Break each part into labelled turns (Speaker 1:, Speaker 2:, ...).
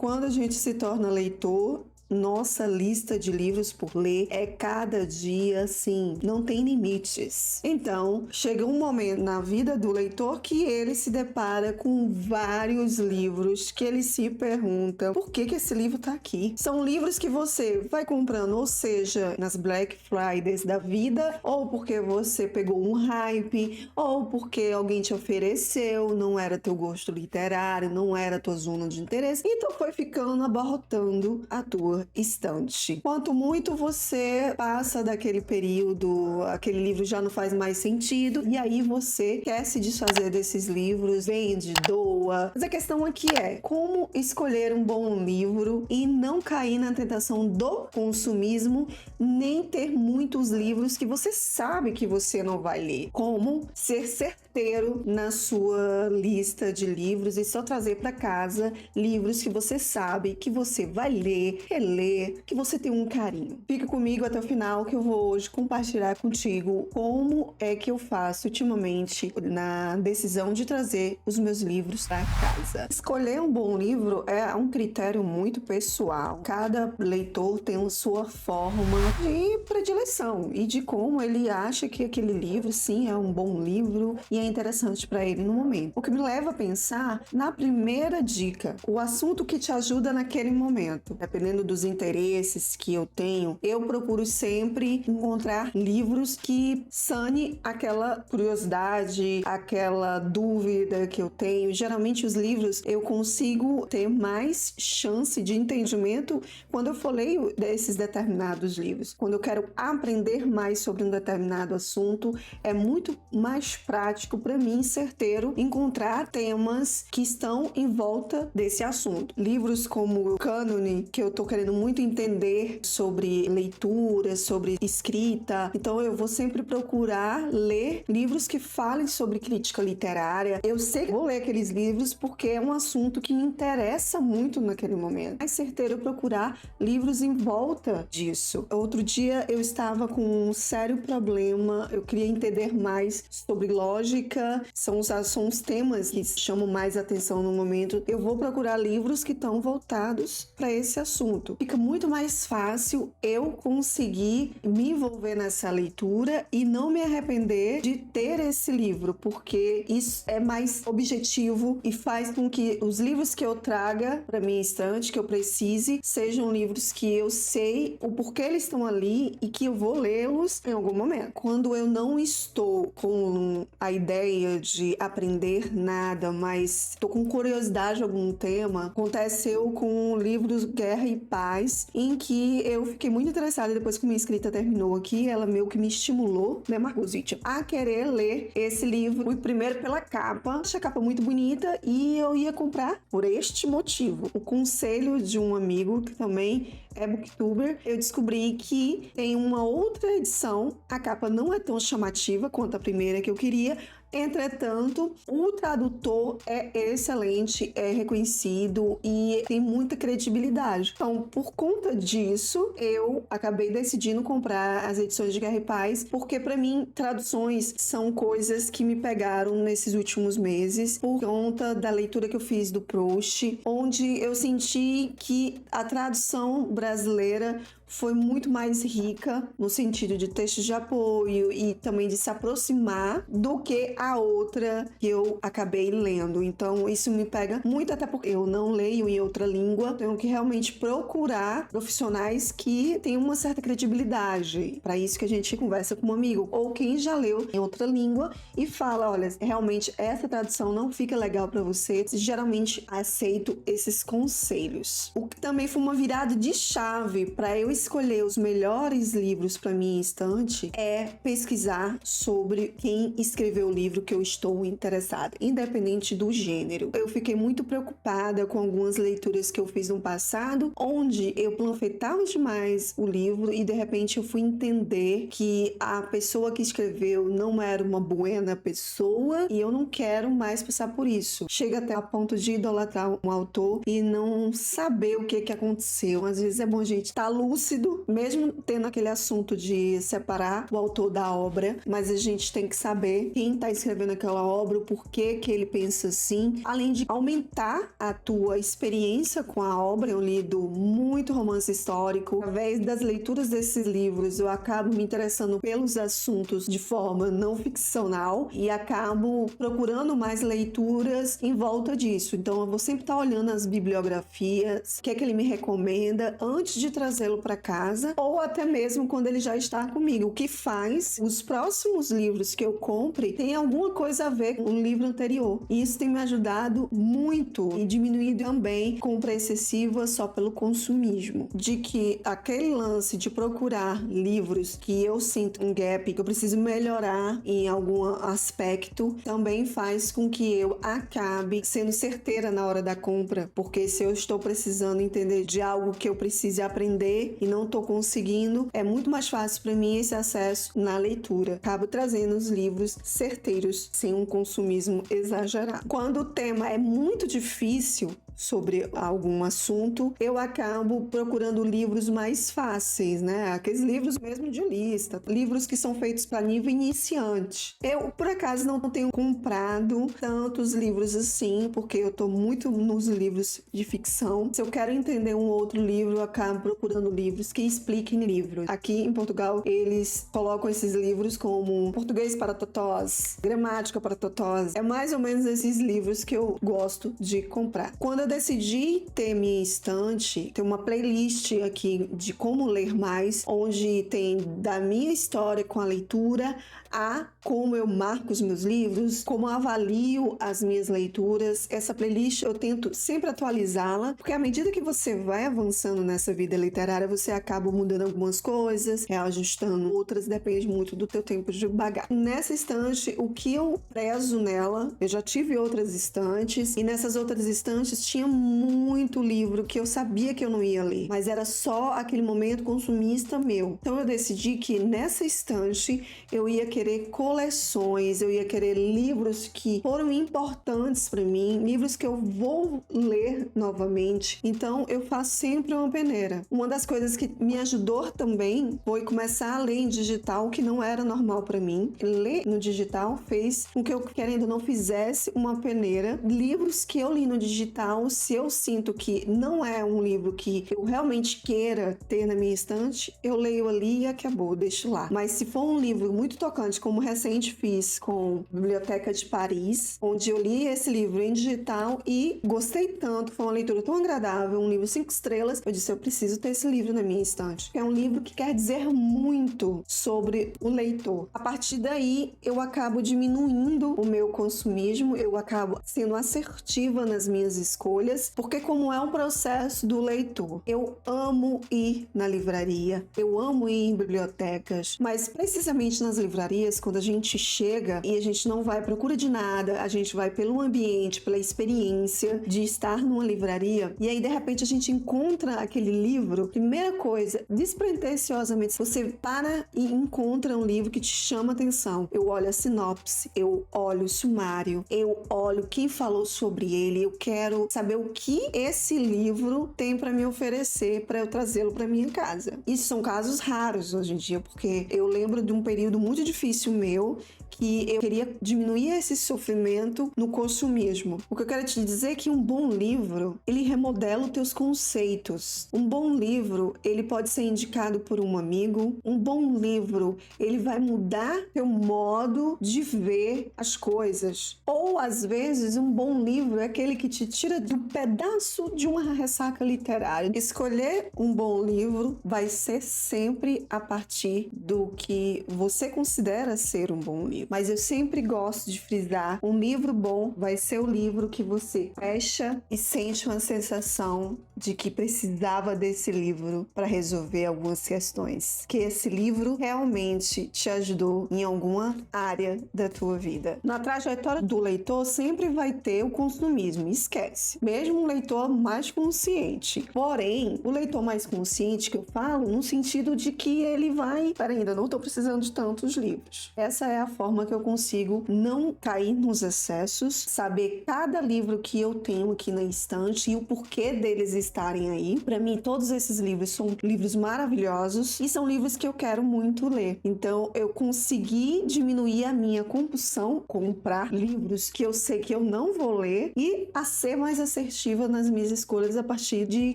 Speaker 1: quando a gente se torna leitor, nossa lista de livros por ler é cada dia assim, não tem limites. Então, chega um momento na vida do leitor que ele se depara com vários livros que ele se pergunta por que esse livro tá aqui. São livros que você vai comprando, ou seja, nas Black Fridays da vida, ou porque você pegou um hype, ou porque alguém te ofereceu, não era teu gosto literário, não era tua zona de interesse, então foi ficando abarrotando a tua estante. Quanto muito você passa daquele período, aquele livro já não faz mais sentido, e aí você quer se desfazer desses livros, vende, doa. Mas a questão aqui é como escolher um bom livro e não cair na tentação do consumismo, nem ter muitos livros que você sabe que você não vai ler. Como ser certeiro na sua lista de livros e só trazer para casa livros que você sabe que você vai ler, reler, que você tem um carinho. Fica comigo até o final que eu vou hoje compartilhar contigo como é que eu faço ultimamente na decisão de trazer os meus livros para casa. Escolher um bom livro é um critério muito pessoal. Cada leitor tem a sua forma de predileção e de como ele acha que aquele livro sim é um bom livro e é interessante para ele no momento. O que me leva a pensar na primeira dica, o assunto que te ajuda naquele momento. Dependendo dos interesses que eu tenho, eu procuro sempre encontrar livros que sane aquela curiosidade, aquela dúvida que eu tenho. Geralmente os livros eu consigo ter mais chance de entendimento quando eu folheio desses determinados livros. Quando eu quero aprender mais sobre um determinado assunto, é muito mais prático para mim, certeiro, encontrar temas que estão em volta desse assunto. Livros como o Cânone, que eu tô querendo muito entender sobre leitura, sobre escrita, então eu vou sempre procurar ler livros que falem sobre crítica literária. Eu sei que vou ler aqueles livros porque é um assunto que me interessa muito naquele momento. Mais certeiro eu procurar livros em volta disso. Outro dia eu estava com um sério problema, eu queria entender mais sobre lógica, são os temas que chamam mais atenção no momento. Eu vou procurar livros que estão voltados para esse assunto. Fica muito mais fácil eu conseguir me envolver nessa leitura e não me arrepender de ter esse livro, porque isso é mais objetivo e faz com que os livros que eu traga para minha estante, que eu precise, sejam livros que eu sei o porquê eles estão ali e que eu vou lê-los em algum momento. Quando eu não estou com a ideia de aprender nada, mas estou com curiosidade de algum tema, aconteceu com livros Guerra e Paz, em que eu fiquei muito interessada depois que minha escrita terminou aqui, ela meio que me estimulou, né, Marcosite, a querer ler esse livro. Fui primeiro pela capa, achei a capa muito bonita e eu ia comprar por este motivo. O conselho de um amigo que também é booktuber, eu descobri que tem uma outra edição, a capa não é tão chamativa quanto a primeira que eu queria. Entretanto, o tradutor é excelente, é reconhecido e tem muita credibilidade. Então, por conta disso, eu acabei decidindo comprar as edições de Guerra e Paz, porque para mim, traduções são coisas que me pegaram nesses últimos meses, por conta da leitura que eu fiz do Proust, onde eu senti que a tradução brasileira foi muito mais rica no sentido de textos de apoio e também de se aproximar do que a outra que eu acabei lendo. Então isso me pega muito, até porque eu não leio em outra língua, tenho que realmente procurar profissionais que tenham uma certa credibilidade. Para isso que a gente conversa com um amigo ou quem já leu em outra língua e fala, olha, realmente essa tradução não fica legal para você. Geralmente aceito esses conselhos. O que também foi uma virada de chave para eu escolher os melhores livros para minha estante é pesquisar sobre quem escreveu o livro que eu estou interessada, independente do gênero. Eu fiquei muito preocupada com algumas leituras que eu fiz no passado, onde eu panfletava demais o livro e de repente eu fui entender que a pessoa que escreveu não era uma buena pessoa e eu não quero mais passar por isso. Chega até a ponto de idolatrar um autor e não saber o que aconteceu. Às vezes é bom a gente estar lúcido lúcido, mesmo tendo aquele assunto de separar o autor da obra, mas a gente tem que saber quem está escrevendo aquela obra, o porquê que ele pensa assim, além de aumentar a tua experiência com a obra. Eu lido muito romance histórico. Através das leituras desses livros, eu acabo me interessando pelos assuntos de forma não ficcional e acabo procurando mais leituras em volta disso. Então eu vou sempre estar olhando as bibliografias, o que é que ele me recomenda antes de trazê-lo para casa, ou até mesmo quando ele já está comigo, o que faz os próximos livros que eu compre tem alguma coisa a ver com o livro anterior. E isso tem me ajudado muito e diminuído também compra excessiva só pelo consumismo. De que aquele lance de procurar livros que eu sinto um gap, que eu preciso melhorar em algum aspecto, também faz com que eu acabe sendo certeira na hora da compra, porque se eu estou precisando entender de algo que eu precise aprender e não estou conseguindo, é muito mais fácil para mim esse acesso na leitura. Acabo trazendo os livros certeiros, sem um consumismo exagerado. Quando o tema é muito difícil sobre algum assunto, eu acabo procurando livros mais fáceis, né? Aqueles livros mesmo de lista, livros que são feitos para nível iniciante. Eu, por acaso, não tenho comprado tantos livros assim, porque eu tô muito nos livros de ficção. Se eu quero entender um outro livro, eu acabo procurando livros que expliquem livros. Aqui em Portugal, eles colocam esses livros como Português para Totós, Gramática para Totós. É mais ou menos esses livros que eu gosto de comprar. Quando eu decidi ter minha estante, ter uma playlist aqui de como ler mais, onde tem da minha história com a leitura a como eu marco os meus livros, como eu avalio as minhas leituras. Essa playlist eu tento sempre atualizá-la, porque à medida que você vai avançando nessa vida literária, você acaba mudando algumas coisas, reajustando outras, depende muito do teu tempo de bagagem. Nessa estante, o que eu prezo nela, eu já tive outras estantes, e nessas outras estantes tinha muito livro que eu sabia que eu não ia ler, mas era só aquele momento consumista meu. Então eu decidi que nessa estante eu ia querer coleções, eu ia querer livros que foram importantes para mim, livros que eu vou ler novamente. Então eu faço sempre uma peneira. Uma das coisas que me ajudou também foi começar a ler em digital, que não era normal para mim. Ler no digital fez com que eu, querendo ou não, fizesse uma peneira. Livros que eu li no digital, se eu sinto que não é um livro que eu realmente queira ter na minha estante, eu leio ali e acabou, deixo lá. Mas se for um livro muito tocante, como recente fiz com Biblioteca de Paris, onde eu li esse livro em digital e gostei tanto, foi uma leitura tão agradável, um livro 5 estrelas, eu disse, eu preciso ter esse livro na minha estante. É um livro que quer dizer muito sobre o leitor. A partir daí, eu acabo diminuindo o meu consumismo, eu acabo sendo assertiva nas minhas escolhas, porque como é um processo do leitor, eu amo ir na livraria, eu amo ir em bibliotecas, mas precisamente nas livrarias, quando a gente chega e a gente não vai à procura de nada, a gente vai pelo ambiente, pela experiência de estar numa livraria, e aí de repente a gente encontra aquele livro, primeira coisa, despretensiosamente, você para e encontra um livro que te chama atenção. Eu olho a sinopse, eu olho o sumário, eu olho quem falou sobre ele, eu quero saber o que esse livro tem para me oferecer para eu trazê-lo para minha casa. Isso são casos raros hoje em dia, porque eu lembro de um período muito difícil meu, que eu queria diminuir esse sofrimento no consumismo. O que eu quero te dizer é que um bom livro, ele remodela os teus conceitos. Um bom livro, ele pode ser indicado por um amigo. Um bom livro, ele vai mudar teu modo de ver as coisas. Ou, às vezes, um bom livro é aquele que te tira de um pedaço de uma ressaca literária. Escolher um bom livro vai ser sempre a partir do que você considera ser um bom livro. Mas eu sempre gosto de frisar, um livro bom vai ser o livro que você fecha e sente uma sensação de que precisava desse livro para resolver algumas questões. Que esse livro realmente te ajudou em alguma área da tua vida. Na trajetória do leitor sempre vai ter o consumismo, esquece. Mesmo um leitor mais consciente. Porém, o leitor mais consciente que eu falo, no sentido de que ele vai... Peraí, ainda não estou precisando de tantos livros. livros. Essa é a forma que eu consigo não cair nos excessos, saber cada livro que eu tenho aqui na estante e o porquê deles estarem aí. Para mim, todos esses livros são livros maravilhosos e são livros que eu quero muito ler. Então, eu consegui diminuir a minha compulsão, comprar livros que eu sei que eu não vou ler e a ser mais assertiva nas minhas escolhas a partir de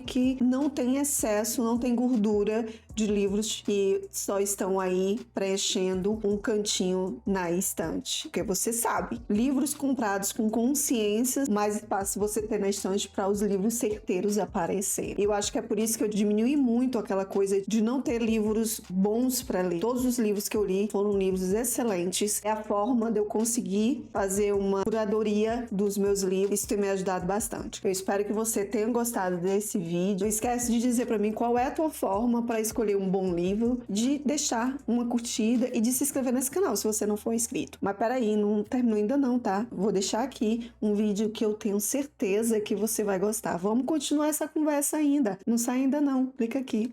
Speaker 1: que não tem excesso, não tem gordura de livros que só estão aí preenchendo um cantinho na estante. Porque você sabe, livros comprados com consciência, mais fácil você ter na estante para os livros certeiros aparecerem. Eu acho que é por isso que eu diminui muito aquela coisa de não ter livros bons para ler. Todos os livros que eu li foram livros excelentes. É a forma de eu conseguir fazer uma curadoria dos meus livros. Isso tem me ajudado bastante. Eu espero que você tenha gostado desse vídeo. Não esquece de dizer para mim qual é a tua forma para escolher um bom livro, de deixar uma curtida e de se inscrever nesse canal se você não for inscrito. Mas peraí, não terminou ainda não, tá? Vou deixar aqui um vídeo que eu tenho certeza que você vai gostar. Vamos continuar essa conversa ainda. Não sai ainda não. Clica aqui.